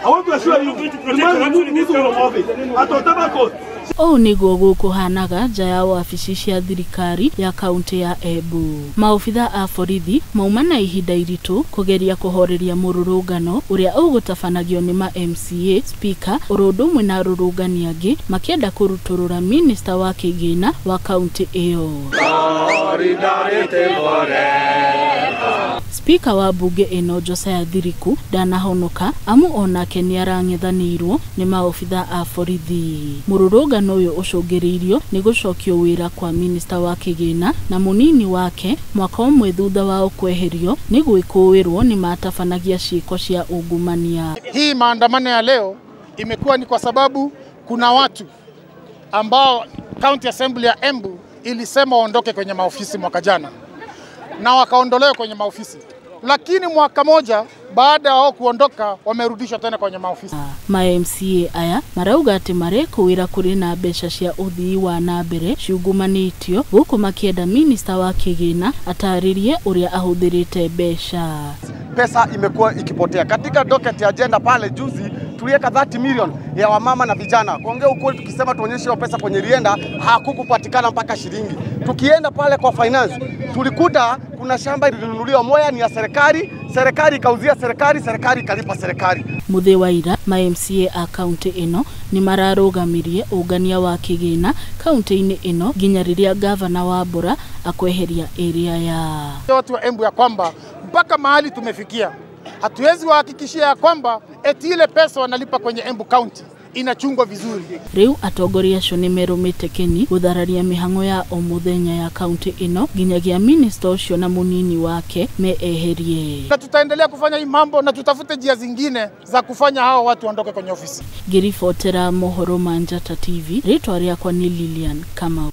want to assure you, the man removed me from office. Atotabako. O niguo gukuhanaga nja ya wabici cia thirikari ya kaunti ya Embu. Maobitha a borithi mauma na ihinda iritu kugeria kuhoreria mururungano uria ugutabanagio ni maMCA, Spika, umwe na arurungani angi makienda kuruturura minista wa kahinda wa kaunti iyo. Spika wa bunge ino Josiah Thiriku ndanahonoka amu onake ni arang'ethanirwo ni maobitha a borithi. Mururungano uyu ucungiriirio ni gucokio wira kwa minista wa kahinda na munini wake mwaka umwe thutha wa kweherio ni gwikuwirwo ni matabanagia ciiko cia ungumania. Hii maandamano ya leo imekuwa ni kwa sababu kuna watu ambao County Assembly ya Embu ilisema waondoke kwenye maofisi mwaka jana na wakaondolewa kwenye maofisi, lakini mwaka moja baada ya kuondoka wamerudishwa tena kwenye maofisi. maMCA aya marauga ati marekuwira kuri na mbeca cia uthii wa nambere ciungumanitio guku makienda minista wa kahinda ataririe uria ahuthirite mbeca. Pesa imekuwa ikipotea. Katika docket ya agenda pale juzi tuliweka 30 million ya wamama na vijana. Kuongea ukweli, tukisema tuonyeshe hiyo pesa kwenye rienda hakukupatikana mpaka shilingi. Tukienda pale kwa finance tulikuta kuna shamba ilinunuliwa moya ni ya serikali, serikali ikauzia serikali, serikali ikalipa serikali. Muthewaira maMCA a kaunti ino ni mararugamirie ungania wa kahinda kaunti-ini ino nginya riria gavana Wambora akweheria area ya watu wa Embu ya kwamba mpaka mahali tumefikia hatuwezi wahakikishia ya kwamba eti ile pesa wanalipa kwenye Embu County inachungwa vizuri. Riu atongoria acio ni merumite keni guthararia Mihang'o ya muthenya ya kaunti ino nginyagia minista ucio na munini wake meeherie. Na tutaendelea kufanya hii mambo na tutafute njia zingine za kufanya hao watu waondoke kwenye ofisi. Ngiribotera mohoro ma Njata TV, ritwa riakwa ni Lilian Kamau.